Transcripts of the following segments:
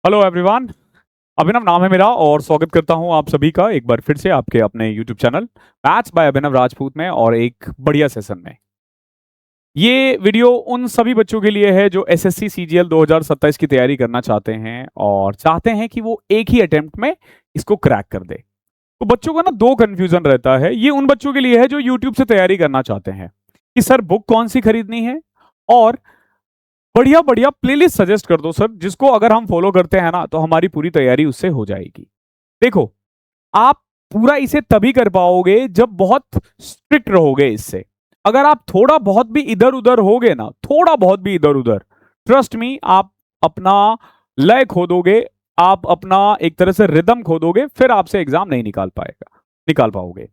Hello everyone. अभिनव नाम है मेरा और स्वागत करता हूं आप सभी का एक बार फिर से आपके अपने यूट्यूब चैनल मैथ्स बाय अभिनव राजपूत में और एक बढ़िया सेशन में। ये वीडियो उन सभी बच्चों के लिए है जो एसएससी सीजीएल 2027 की तैयारी करना चाहते हैं और चाहते हैं कि वो एक ही अटेम्प्ट में इसको क्रैक कर दे। तो बच्चों का ना दो कंफ्यूजन रहता है। ये उन बच्चों के लिए है जो यूट्यूब से तैयारी करना चाहते हैं कि सर बुक कौन सी खरीदनी है और बढ़िया बढ़िया प्लेलिस्ट सजेस्ट कर दो सर, जिसको अगर हम फॉलो करते हैं ना तो हमारी पूरी तैयारी उससे हो जाएगी। देखो, आप पूरा इसे तभी कर पाओगे जब बहुत स्ट्रिक्ट रहोगे इससे। अगर आप थोड़ा बहुत भी इधर उधर होगे ना, थोड़ा बहुत भी इधर उधर, ट्रस्ट मी आप अपना लय खो दोगे, आप अपना एक तरह से रिदम खो दोगे, फिर आपसे एग्जाम नहीं निकाल पाओगे।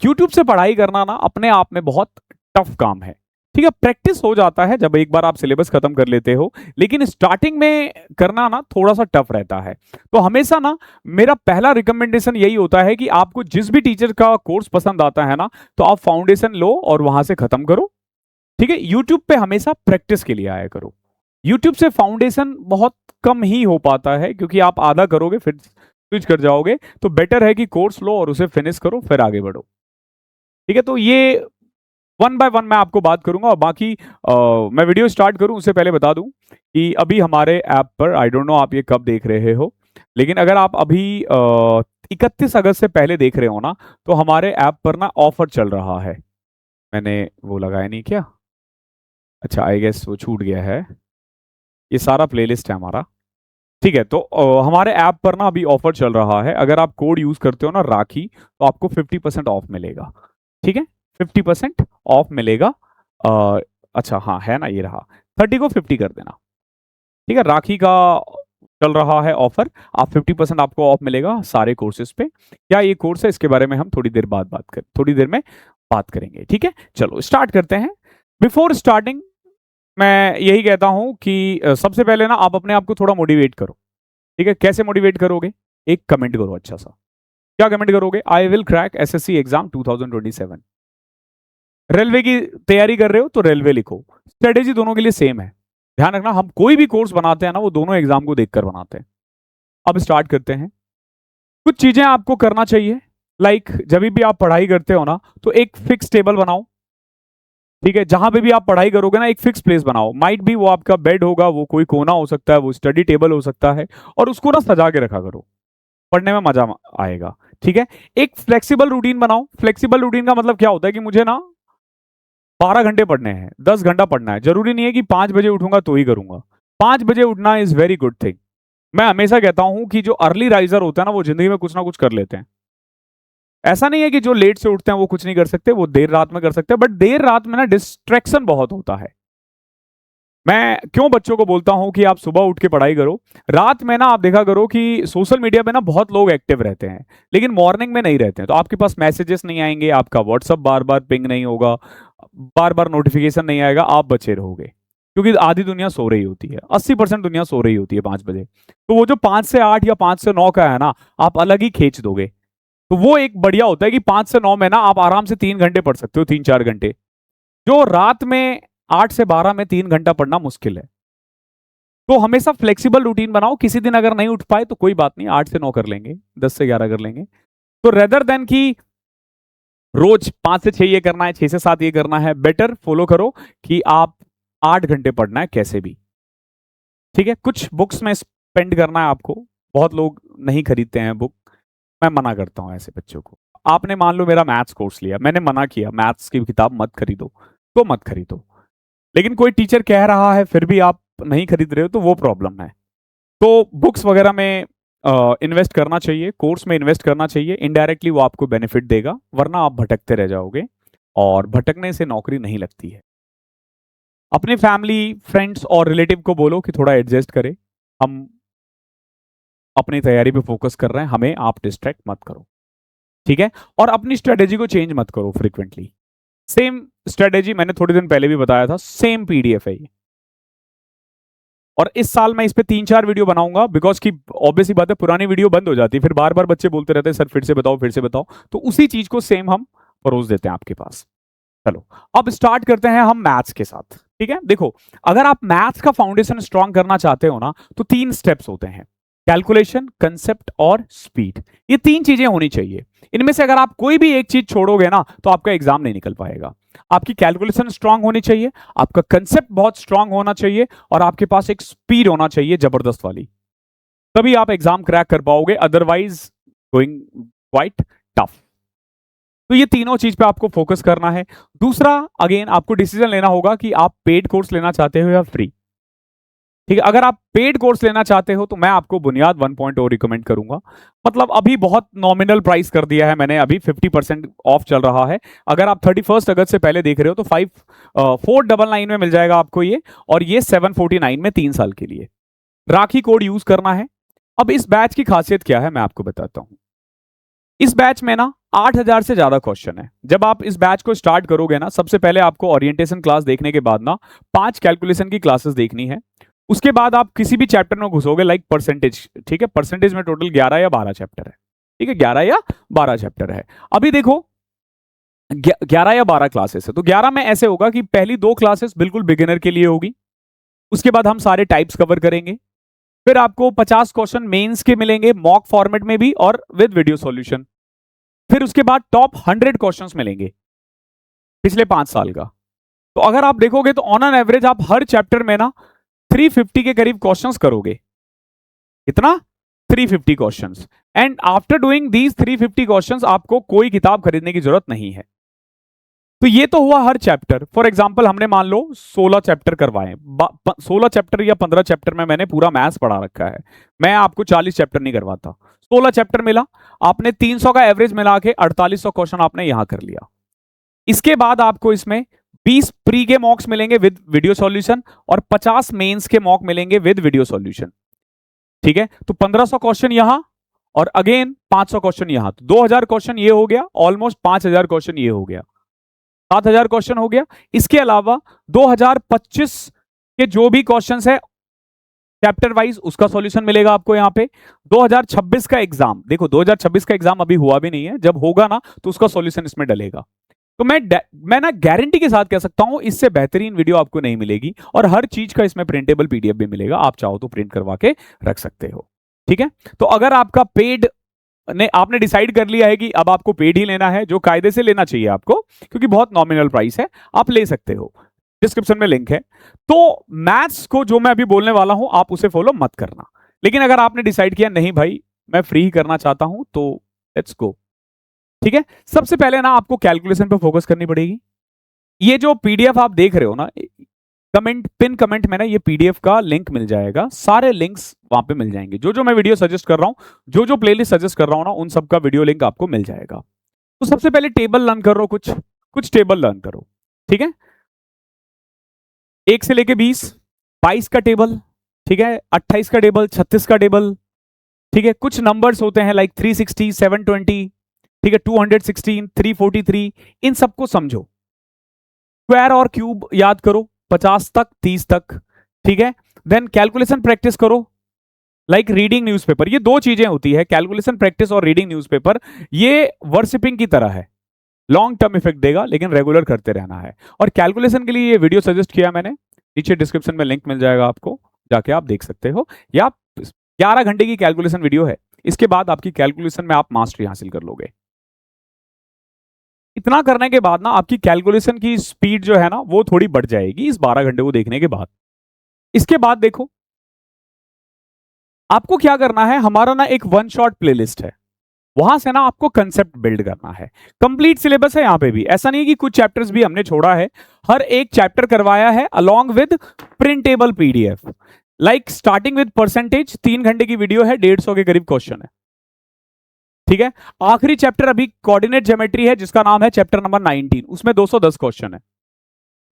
यूट्यूब से पढ़ाई करना ना अपने आप में बहुत टफ काम है। ठीक है, प्रैक्टिस हो जाता है जब एक बार आप सिलेबस खत्म कर लेते हो, लेकिन स्टार्टिंग में करना ना थोड़ा सा टफ रहता है। तो हमेशा ना मेरा पहला रिकमेंडेशन यही होता है कि आपको जिस भी टीचर का कोर्स पसंद आता है ना, तो आप फाउंडेशन लो और वहां से खत्म करो। ठीक है, यूट्यूब पे हमेशा प्रैक्टिस के लिए आया करो। यूट्यूब से फाउंडेशन बहुत कम ही हो पाता है क्योंकि आप आधा करोगे फिर स्विच कर जाओगे। तो बेटर है कि कोर्स लो और उसे फिनिश करो फिर आगे बढ़ो। ठीक है, तो ये वन बाय वन मैं आपको बात करूंगा और बाकी मैं वीडियो स्टार्ट करूं उससे पहले बता दूं कि अभी हमारे ऐप पर, आई डोंट नो आप ये कब देख रहे हो, लेकिन अगर आप अभी 31 अगस्त से पहले देख रहे हो ना, तो हमारे ऐप पर ना ऑफर चल रहा है। मैंने वो लगाया नहीं क्या? अच्छा, आई गेस वो छूट गया है। ये सारा प्लेलिस्ट है हमारा। ठीक है, तो हमारे ऐप पर ना अभी ऑफर चल रहा है। अगर आप कोड यूज करते हो ना राखी, तो आपको 50% ऑफ मिलेगा। ठीक है, 50% ऑफ मिलेगा। अ, अच्छा हाँ, है ना, ये रहा। 30 को 50 कर देना। ठीक है, राखी का चल रहा है ऑफर। आप 50% आपको ऑफ मिलेगा सारे कोर्सेज पे। क्या ये कोर्स है, इसके बारे में हम थोड़ी देर में बात करेंगे। ठीक है, चलो स्टार्ट करते हैं। बिफोर स्टार्टिंग मैं यही कहता हूं कि सबसे पहले ना आप अपने आप को थोड़ा मोटिवेट करो। ठीक है, कैसे मोटिवेट करोगे? एक कमेंट करो अच्छा सा। क्या कमेंट करोगे? I will crack SSC exam 2027। Railway की तैयारी कर रहे हो तो रेलवे लिखो। स्ट्रेटेजी दोनों के लिए सेम है। ध्यान रखना, हम कोई भी कोर्स बनाते हैं ना, वो दोनों एग्जाम को देखकर बनाते हैं। अब स्टार्ट करते हैं। कुछ चीजें आपको करना चाहिए। लाइक जब भी आप पढ़ाई करते हो ना, तो एक फिक्स टेबल बनाओ। ठीक है, जहां पे भी आप पढ़ाई करोगे ना, एक फिक्स प्लेस बनाओ। माइट भी वो आपका बेड होगा, वो कोई कोना हो सकता है, वो स्टडी टेबल हो सकता है, और उसको ना सजा के रखा करो। पढ़ने में मजा आएगा। ठीक है, एक फ्लेक्सिबल रूटीन बनाओ। फ्लेक्सिबल रूटीन का मतलब क्या होता है कि मुझे ना 12 घंटे पढ़ने हैं, 10 घंटा पढ़ना है। जरूरी नहीं है कि 5 बजे उठूंगा तो ही करूंगा। 5 बजे उठना इज वेरी गुड थिंग। मैं हमेशा कहता हूं कि जो अर्ली राइजर होता है ना, वो जिंदगी में कुछ ना कुछ कर लेते हैं। ऐसा नहीं है कि जो लेट से उठते हैं वो कुछ नहीं कर सकते, वो देर रात में कर सकते हैं, बट देर रात में ना डिस्ट्रैक्शन बहुत होता है। मैं क्यों बच्चों को बोलता हूं कि आप सुबह उठ के पढ़ाई करो। रात में ना आप देखा करो कि सोशल मीडिया पे ना बहुत लोग एक्टिव रहते हैं, लेकिन मॉर्निंग में नहीं रहते हैं। तो आपके पास मैसेजेस नहीं आएंगे, आपका व्हाट्सअप बार बार पिंग नहीं होगा, बार बार नोटिफिकेशन नहीं आएगा, आप बचे रहोगे। क्योंकि आधी दुनिया सो रही होती है, 80% दुनिया सो रही होती है 5 बजे। तो वो जो 5 से 8 या 5 से 9 का है ना, आप अलग ही खींच दोगे। तो वो एक बढ़िया होता है कि 5 से 9 में ना आप आराम से 3 घंटे पढ़ सकते हो, 3-4 घंटे। जो रात में 8 से 12 में 3 घंटा पढ़ना मुश्किल है। तो हमेशा फ्लेक्सिबल रूटीन बनाओ। किसी दिन अगर नहीं उठ पाए तो कोई बात नहीं, 8 से 9 कर लेंगे, 10 से 11 कर लेंगे। तो रेदर देन की रोज 5 से 6 ये करना है, 6 से 7 ये करना है, बेटर फॉलो करो कि आप 8 घंटे पढ़ना है कैसे भी। ठीक है, कुछ बुक्स में स्पेंड करना है आपको। बहुत लोग नहीं खरीदते हैं बुक। मैं मना करता हूं ऐसे बच्चों को। आपने मान लो मेरा मैथ्स कोर्स लिया, मैंने मना किया मैथ्स की किताब मत खरीदो, तो मत खरीदो। लेकिन कोई टीचर कह रहा है फिर भी आप नहीं खरीद रहे हो, तो वो प्रॉब्लम है। तो बुक्स वगैरह में इन्वेस्ट करना चाहिए, कोर्स में इन्वेस्ट करना चाहिए। इनडायरेक्टली वो आपको बेनिफिट देगा, वरना आप भटकते रह जाओगे और भटकने से नौकरी नहीं लगती है। अपने फैमिली, फ्रेंड्स और रिलेटिव को बोलो कि थोड़ा एडजस्ट करें। हम अपनी तैयारी पे फोकस कर रहे हैं, हमें आप डिस्ट्रैक्ट मत करो। ठीक है, और अपनी स्ट्रेटेजी को चेंज मत करो फ्रीक्वेंटली। सेम स्ट्रेटेजी मैंने थोड़े दिन पहले भी बताया था, सेम पीडीएफ है ये। और इस साल मैं इस पे 3-4 वीडियो बनाऊंगा, बिकॉज की ऑब्वियस ही बात है, पुरानी वीडियो बंद हो जाती है, फिर बार बार बच्चे बोलते रहते हैं सर फिर से बताओ फिर से बताओ। तो उसी चीज को सेम हम परोस देते हैं आपके पास। चलो अब स्टार्ट करते हैं हम मैथ्स के साथ। ठीक है, देखो, अगर आप मैथ्स का फाउंडेशन स्ट्रांग करना चाहते हो ना, तो 3 स्टेप्स होते हैं। कैलकुलेशन, कंसेप्ट और स्पीड, ये तीन चीजें होनी चाहिए। इनमें से अगर आप कोई भी एक चीज छोड़ोगे ना तो आपका एग्जाम नहीं निकल पाएगा। आपकी कैलकुलेशन स्ट्रांग होनी चाहिए, आपका कंसेप्ट बहुत स्ट्रांग होना चाहिए और आपके पास एक स्पीड होना चाहिए जबरदस्त वाली, तभी आप एग्जाम क्रैक कर पाओगे, अदरवाइज गोइंग क्वाइट टफ। तो ये तीनों चीज पे आपको फोकस करना है। दूसरा, अगेन आपको डिसीजन लेना होगा कि आप पेड कोर्स लेना चाहते हो या फ्री। ठीक है, अगर आप पेड कोर्स लेना चाहते हो तो मैं आपको बुनियाद 1.0 रिकमेंड करूंगा। मतलब अभी बहुत नॉमिनल प्राइस कर दिया है मैंने, अभी 50% ऑफ चल रहा है। अगर आप 31 अगस्त से पहले देख रहे हो तो 499 में मिल जाएगा आपको ये, और ये 749 में 3 साल के लिए। राखी कोड यूज करना है। अब इस बैच की खासियत क्या है मैं आपको बताता हूं। इस बैच में ना 8000 से ज्यादा क्वेश्चन है। जब आप इस बैच को स्टार्ट करोगे ना, सबसे पहले आपको ओरिएंटेशन क्लास देखने के बाद ना 5 कैलकुलेशन की क्लासेस देखनी है। उसके बाद आप किसी भी चैप्टर में घुसोगे, लाइक परसेंटेज। ठीक है, परसेंटेज में टोटल 11 या 12 चैप्टर है। ठीक है, 11 या 12 चैप्टर है। अभी देखो 11 या 12 क्लासेस है, तो 11 में ऐसे होगा कि पहली 2 क्लासेस बिल्कुल बिगिनर के लिए होगी। उसके बाद हम सारे टाइप्स कवर करेंगे। फिर आपको 50 क्वेश्चन मेंस के मिलेंगे, मॉक फॉर्मेट में भी और विद वीडियो सॉल्यूशन। फिर उसके बाद टॉप 100 क्वेश्चंस मिलेंगे पिछले 5 साल का। तो अगर आप देखोगे तो ऑन एन एवरेज आप हर चैप्टर में ना 350 के करीब क्वेश्चंस करोगे। कितना? 350 questions. And after doing these 350 questions आपको कोई किताब खरीदने की जरूरत नहीं है। तो ये तो हुआ हर चैप्टर। फॉर एग्जांपल हमने मान लो 16 चैप्टर करवाए, 16 चैप्टर या 15 चैप्टर में मैंने पूरा मैथ्स पढ़ा रखा है। मैं आपको 40 चैप्टर नहीं करवाता। 16 चैप्टर मिला, आपने 300 का एवरेज मिला के 4800 क्वेश्चन आपने यहां कर लिया। इसके बाद आपको इसमें 20 प्री के मॉक्स मिलेंगे विद वीडियो सॉल्यूशन और 50 मेंस के मॉक मिलेंगे विद वीडियो सॉल्यूशन। ठीक है, तो 1500 क्वेश्चन यहां और अगेन 500 क्वेश्चन यहां, तो 2000 क्वेश्चन ये हो गया, ऑलमोस्ट 5000 क्वेश्चन ये हो गया, 7000 क्वेश्चन हो गया। इसके अलावा 2025 के जो भी क्वेश्चंस है चैप्टर वाइज उसका सॉल्यूशन मिलेगा आपको यहां पे। 2026 का एग्जाम, देखो 2026 का एग्जाम अभी हुआ भी नहीं है, जब होगा ना तो उसका सॉल्यूशन इसमें डलेगा। तो मैं ना गारंटी के साथ कह सकता हूं इससे बेहतरीन वीडियो आपको नहीं मिलेगी, और हर चीज का इसमें प्रिंटेबल पीडीएफ भी मिलेगा, आप चाहो तो प्रिंट करवा के रख सकते हो। ठीक है, तो अगर आपका पेड ने आपने डिसाइड कर लिया है कि अब आपको पेड ही लेना है, जो कायदे से लेना चाहिए आपको क्योंकि बहुत नॉमिनल प्राइस है, आप ले सकते हो, डिस्क्रिप्शन में लिंक है। तो मैथ्स को जो मैं अभी बोलने वाला हूं आप उसे फॉलो मत करना। लेकिन अगर आपने डिसाइड किया नहीं भाई मैं फ्री ही करना चाहता हूं तो लेट्स गो। ठीक है, सबसे पहले ना आपको कैलकुलेशन पे फोकस करनी पड़ेगी। ये जो पीडीएफ आप देख रहे हो ना, पिन कमेंट में ना ये पीडीएफ का लिंक मिल जाएगा, सारे लिंक्स वहां पे मिल जाएंगे। जो जो मैं वीडियो सजेस्ट कर रहा हूं, जो जो प्लेलिस्ट सजेस्ट कर रहा हूं ना, उन सब का वीडियो लिंक आपको मिल जाएगा। तो सबसे पहले टेबल लर्न करो, कुछ टेबल लर्न करो। ठीक है, 1 से लेके 20, 22 का टेबल, ठीक है, 28 का टेबल, 36 का टेबल। ठीक है, कुछ नंबर्स होते हैं लाइक 360, 720, ठीक है, 216, 343, इन सबको समझो। स्क्वायर और क्यूब याद करो 50 तक, 30 तक। ठीक है, देन कैलकुलेशन प्रैक्टिस करो, लाइक रीडिंग न्यूज़पेपर। ये 2 चीजें होती है, कैलकुलेशन प्रैक्टिस और रीडिंग न्यूज़पेपर। ये वर्शिपिंग की तरह है, लॉन्ग टर्म इफेक्ट देगा लेकिन रेगुलर करते रहना है। और कैलकुलेशन के लिए ये वीडियो सजेस्ट किया मैंने, नीचे डिस्क्रिप्शन में लिंक मिल जाएगा आपको, जाके आप देख सकते हो। या 11 घंटे की कैलकुलेशन वीडियो है, इसके बाद आपकी कैलकुलेशन में आप मास्टरी हासिल कर लोगे। इतना करने के बाद ना आपकी कैलकुलेशन की स्पीड जो है ना वो थोड़ी बढ़ जाएगी इस 12 घंटे को देखने के बाद। इसके बाद देखो आपको क्या करना है, हमारा ना एक 1 शॉट प्लेलिस्ट है, वहां से ना आपको कंसेप्ट बिल्ड करना है। कंप्लीट सिलेबस है यहाँ पे भी, ऐसा नहीं कि कुछ चैप्टर्स भी हमने छोड़ा है, हर एक चैप्टर करवाया है along with printable PDF. Like starting with percentage 3 घंटे की वीडियो है, 150 के करीब क्वेश्चन है। ठीक है, आखिरी चैप्टर अभी कोऑर्डिनेट ज्योमेट्री है जिसका नाम है चैप्टर नंबर 19, उसमें 210 क्वेश्चन है।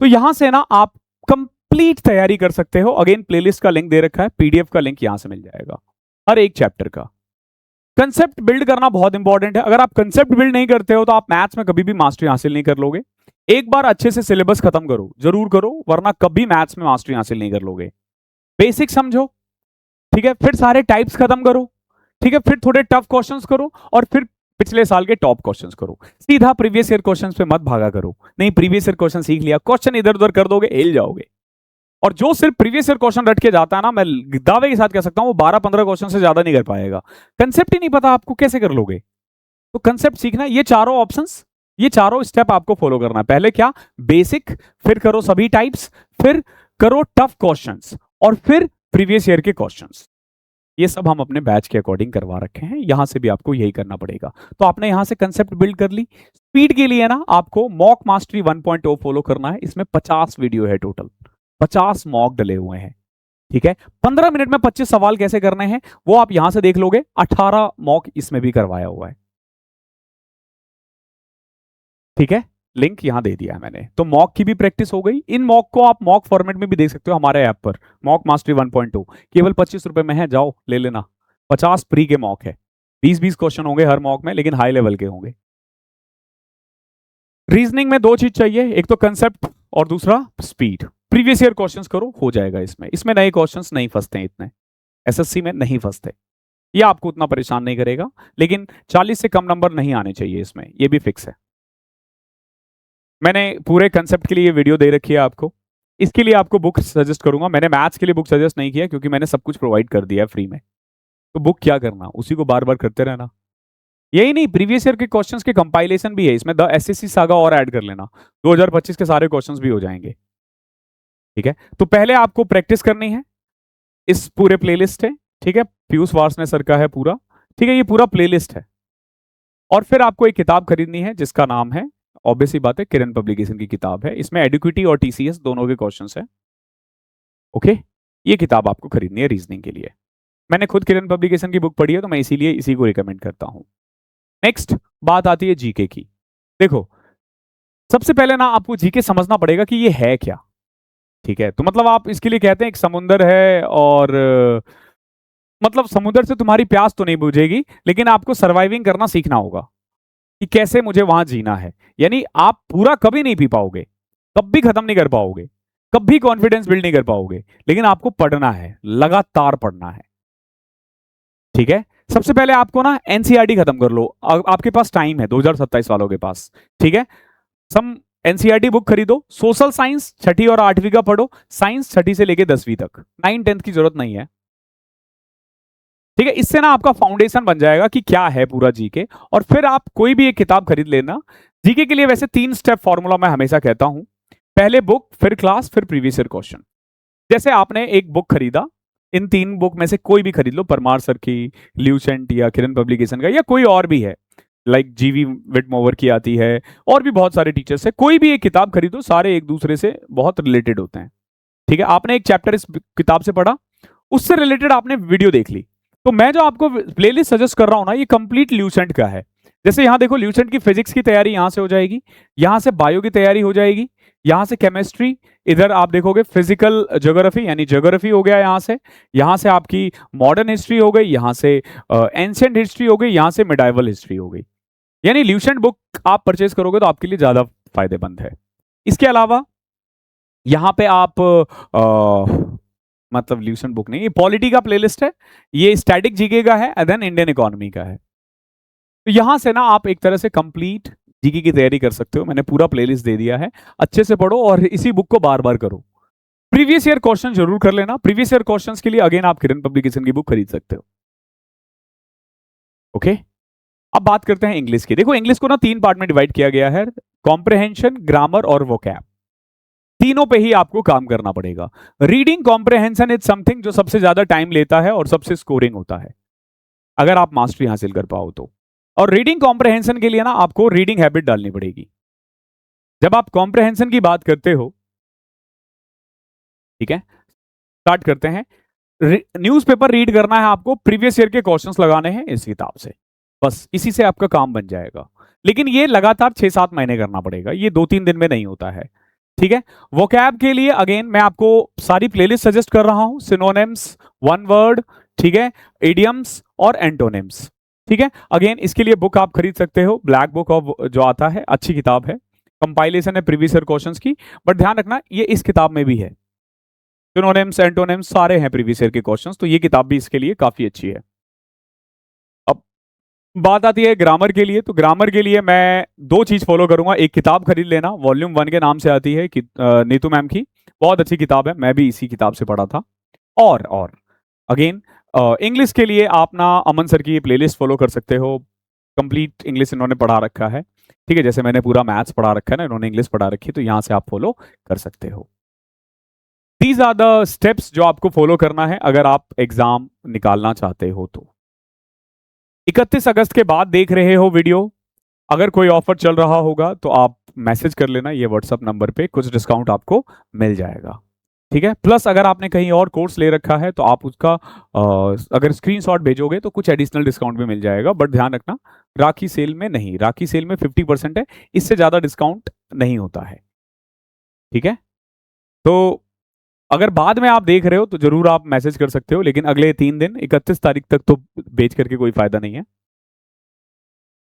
तो यहां से ना आप कंप्लीट तैयारी कर सकते हो। अगेन प्लेलिस्ट का लिंक दे रखा है, पीडीएफ का लिंक यहां से मिल जाएगा हर एक चैप्टर का। कंसेप्ट बिल्ड करना बहुत इंपॉर्टेंट है, अगर आप कंसेप्ट बिल्ड नहीं करते हो तो आप मैथ्स में कभी भी मास्टरी हासिल नहीं कर लोगे। एक बार अच्छे से सिलेबस खत्म करो, जरूर करो, वरना कभी मैथ्स में मास्टरी हासिल नहीं कर लोगे। बेसिक समझो, ठीक है, फिर सारे टाइप्स खत्म करो, ठीक है, फिर थोड़े टफ क्वेश्चंस करो और फिर पिछले साल के टॉप क्वेश्चंस करो। सीधा प्रीवियस ईयर क्वेश्चंस पे मत भागा करो, नहीं प्रीवियस ईयर क्वेश्चन सीख लिया, क्वेश्चन इधर उधर कर दोगे, हिल जाओगे। और जो सिर्फ प्रीवियस ईयर क्वेश्चन रट के जाता है ना, मैं दावे के साथ कह सकता हूं वो 12-15 क्वेश्चन से ज्यादा नहीं कर पाएगा। कंसेप्ट ही नहीं पता आपको, कैसे कर लोगे? तो कंसेप्ट सीखना, ये चारों ऑप्शंस, ये चारों स्टेप आपको फॉलो करना है। पहले क्या? बेसिक, फिर करो सभी टाइप्स, फिर करो टफ क्वेश्चंस, और फिर प्रीवियस ईयर के क्वेश्चंस। ये सब हम अपने बैच के अकॉर्डिंग करवा रखे हैं, यहां से भी आपको यही करना पड़ेगा। तो आपने यहां से कंसेप्ट बिल्ड कर ली। स्पीड के लिए ना आपको मॉक मास्टरी 1.0 फॉलो करना है। इसमें 50 वीडियो है टोटल, 50 मॉक डले हुए हैं, ठीक है। 15 मिनट में 25 सवाल कैसे करने हैं वो आप यहां से देख लोगे। 18 मॉक इसमें भी करवाया हुआ है, ठीक है। लिंक यहां दे दिया है मैंने। तो मॉक की भी प्रैक्टिस हो गई। इन मॉक को आप मॉक फॉर्मेट में भी देख सकते हो हमारे ऐप पर, मॉक मास्टरी 1.2 केवल 25 रुपए में है, जाओ ले लेना। 50 फ्री के मॉक है, 20-20 क्वेश्चन होंगे हर मॉक में, लेकिन हाई लेवल के होंगे। रीजनिंग में दो चीज चाहिए, एक तो कंसेप्ट और दूसरा स्पीड। प्रीवियस ईयर क्वेश्चंस करो, हो जाएगा। इसमें नए क्वेश्चंस नहीं फंसते, इतने एसएससी में नहीं फंसते, ये आपको उतना परेशान नहीं करेगा। लेकिन 40 से कम नंबर नहीं आने चाहिए इसमें, ये भी फिक्स है। मैंने पूरे कंसेप्ट के लिए ये वीडियो दे रखी है आपको। इसके लिए आपको बुक सजेस्ट करूंगा। मैंने मैथ्स के लिए बुक सजेस्ट नहीं किया क्योंकि मैंने सब कुछ प्रोवाइड कर दिया है फ्री में। तो बुक क्या करना, उसी को बार बार करते रहना। यही नहीं, प्रीवियस ईयर के क्वेश्चंस के कंपाइलेशन भी है इसमें, द एसएससी सागा और ऐड कर लेना, 2025 के सारे क्वेश्चंस भी हो जाएंगे, ठीक है। तो पहले आपको प्रैक्टिस करनी है, इस पूरे प्लेलिस्ट है, ठीक है। पीयूष वार्ष्णेय सर का है पूरा, ठीक है, ये पूरा प्लेलिस्ट है। और फिर आपको एक किताब खरीदनी है जिसका नाम है, ऑब्वियस ही बात है, किरण पब्लिकेशन की किताब है। इसमें एडुकेटी और टीसीएस दोनों के क्वेश्चंस है, ओके। ये किताब आपको खरीदनी है रीजनिंग के लिए। मैंने खुद किरण पब्लिकेशन की बुक पढ़ी है, तो मैं इसीलिए इसी को रिकमेंड करता हूं। नेक्स्ट बात आती है जीके की। देखो, सबसे पहले ना आपको जीके समझना पड़ेगा कि ये है क्या, ठीक है। तो मतलब आप इसके लिए कहते हैं एक समुंदर है, और मतलब समुद्र से तुम्हारी प्यास तो नहीं बुझेगी, लेकिन आपको सर्वाइविंग करना सीखना होगा कि कैसे मुझे वहां जीना है। यानी आप पूरा कभी नहीं पी पाओगे, कभी खत्म नहीं कर पाओगे, कभी कॉन्फिडेंस बिल्ड नहीं कर पाओगे, लेकिन आपको पढ़ना है, लगातार पढ़ना है, ठीक है। सबसे पहले आपको ना एनसीईआरटी खत्म कर लो। आपके पास टाइम है, 2027 वालों के पास, ठीक है। सम एनसीईआरटी बुक खरीदो। सोशल साइंस 6ठी और 8वीं का पढ़ो, साइंस 6ठी से लेके 10वीं तक, 9-10 की जरूरत नहीं है, ठीक है। इससे ना आपका फाउंडेशन बन जाएगा कि क्या है पूरा जीके। और फिर आप कोई भी एक किताब खरीद लेना। जीके के लिए वैसे 3 स्टेप फॉर्मूला मैं हमेशा कहता हूं, पहले बुक, फिर क्लास, फिर प्रीवियस ईयर क्वेश्चन। जैसे आपने एक बुक खरीदा, इन 3 बुक में से कोई भी खरीद लो, परमार सर की, ल्यूसेंट या किरण पब्लिकेशन का, या कोई और भी है, लाइक जीवी विटमोवर की आती है, और भी बहुत सारे टीचर्स है। कोई भी एक किताब खरीदो, सारे एक दूसरे से बहुत रिलेटेड होते हैं, ठीक है। आपने एक चैप्टर इस किताब से पढ़ा, उससे रिलेटेड आपने वीडियो देख ली। तो मैं जो आपको प्लेलिस्ट सजेस्ट कर रहा हूं ना, ये कंप्लीट ल्यूसेंट का है। जैसे यहां देखो, ल्यूसेंट की फिजिक्स की तैयारी यहां से हो जाएगी, यहां से बायो की तैयारी हो जाएगी, यहां से केमिस्ट्री, इधर आप देखोगे फिजिकल ज्योग्राफी, यानी ज्योग्राफी हो गया यहां से आपकी मॉडर्न हिस्ट्री हो गई, यहां से एंशिएंट हिस्ट्री हो गई, यहां से मिडाइवल हिस्ट्री हो गई। यानी ल्यूसेंट बुक आप परचेज करोगे तो आपके लिए ज्यादा फायदेमंद है। इसके अलावा यहां पे आप मतलब ल्यूसेंट बुक नहीं, ये पॉलिटी का प्लेलिस्ट है, ये स्टैटिक जीके का है, देन इंडियन इकोनॉमी का है। तो यहां से ना आप एक तरह से कंप्लीट जीके की तैयारी कर सकते हो। मैंने पूरा प्लेलिस्ट दे दिया है, अच्छे से पढ़ो और इसी बुक को बार बार करो। प्रीवियस ईयर क्वेश्चन जरूर कर लेना। प्रीवियस ईयर क्वेश्चंस के लिए अगेन आप किरण पब्लिकेशन की बुक खरीद सकते हो, ओके। अब बात करते हैं इंग्लिश की। देखो, इंग्लिश को ना 3 पार्ट में डिवाइड किया गया है, कॉम्प्रहेंशन, ग्रामर और वोकैब। तीनों पे ही आपको काम करना पड़ेगा। रीडिंग कॉम्प्रहेंशन इज समथिंग जो सबसे ज्यादा टाइम लेता है और सबसे स्कोरिंग होता है, अगर आप मास्टरी हासिल कर पाओ तो। और रीडिंग कॉम्प्रहेंशन के लिए ना आपको रीडिंग हैबिट डालनी पड़ेगी। जब आप कॉम्प्रहेंशन की बात करते हो, ठीक है, स्टार्ट करते हैं। न्यूज़पेपर रीड करना है आपको, प्रीवियस ईयर के क्वेश्चंस लगाने हैं इस किताब से, बस इसी से आपका काम बन जाएगा। लेकिन ये लगातार 6-7 महीने करना पड़ेगा, ये 2-3 दिन में नहीं होता है, ठीक है। वोकैब के लिए अगेन मैं आपको सारी प्लेलिस्ट सजेस्ट कर रहा हूं, सिनोनिम्स, वन वर्ड, ठीक है, इडियम्स और एंटोनिम्स, ठीक है। अगेन इसके लिए बुक आप खरीद सकते हो, ब्लैक बुक ऑफ जो आता है, अच्छी किताब है, कंपाइलेशन है प्रीवियस ईयर क्वेश्चंस की। बट ध्यान रखना, ये इस किताब में भी है, सिनोनिम्स, एंटोनिम्स सारे हैं प्रीवियस ईयर के क्वेश्चंस, तो ये किताब भी इसके लिए काफी अच्छी है। अब बात आती है ग्रामर के लिए। तो ग्रामर के लिए मैं 2 चीज फॉलो करूंगा, एक किताब खरीद लेना, वॉल्यूम 1 के नाम से आती है कि नीतू मैम की, बहुत अच्छी किताब है, मैं भी इसी किताब से पढ़ा था। और अगेन इंग्लिश के लिए आप ना अमन सर की प्लेलिस्ट फॉलो कर सकते हो। कंप्लीट इंग्लिश इन्होंने पढ़ा रखा है, ठीक है। जैसे मैंने पूरा मैथ्स पढ़ा रखा है ना, इन्होंने इंग्लिश पढ़ा रखी है, तो यहाँ से आप फॉलो कर सकते हो। दीज आर द स्टेप्स जो आपको फॉलो करना है अगर आप एग्जाम निकालना चाहते हो तो। 31 अगस्त के बाद देख रहे हो वीडियो, अगर कोई ऑफर चल रहा होगा तो आप मैसेज कर लेना ये व्हाट्सअप नंबर पे, कुछ डिस्काउंट आपको मिल जाएगा, ठीक है। प्लस अगर आपने कहीं और कोर्स ले रखा है तो आप उसका अगर स्क्रीनशॉट भेजोगे तो कुछ एडिशनल डिस्काउंट भी मिल जाएगा। बट ध्यान रखना, राखी सेल में नहीं, राखी सेल में 50% है, इससे ज्यादा डिस्काउंट नहीं होता है, ठीक है। तो अगर बाद में आप देख रहे हो तो जरूर आप मैसेज कर सकते हो, लेकिन अगले 3 दिन 31 तारीख तक तो बेच करके कोई फायदा नहीं है,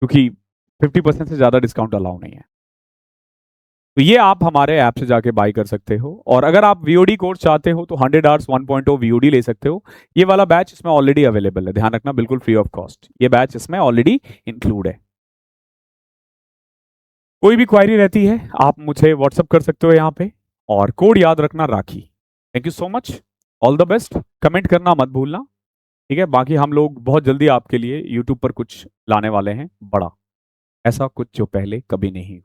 क्योंकि 50% से ज्यादा डिस्काउंट अलाउ नहीं है। तो ये आप हमारे ऐप से जाके बाई कर सकते हो। और अगर आप वीओडी कोर्स चाहते हो तो 100 आवर्स 1.0 वीओडी ले सकते हो। ये वाला बैच इसमें ऑलरेडी अवेलेबल है, ध्यान रखना, बिल्कुल फ्री ऑफ कॉस्ट, ये बैच इसमें ऑलरेडी इंक्लूड है। कोई भी क्वायरी रहती है आप मुझे व्हाट्सअप कर सकते हो यहाँ पे, और कोड याद रखना, Rakhi. Thank you so much, all the best. Comment करना मत भूलना, ठीक है। बाकी हम लोग बहुत जल्दी आपके लिए यूट्यूब पर कुछ लाने वाले हैं बड़ा, ऐसा कुछ जो पहले कभी नहीं,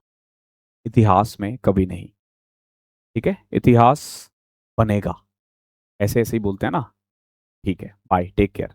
इतिहास में कभी नहीं, ठीक है। इतिहास बनेगा, ऐसे ऐसे ही बोलते हैं ना, ठीक है। Bye, take care.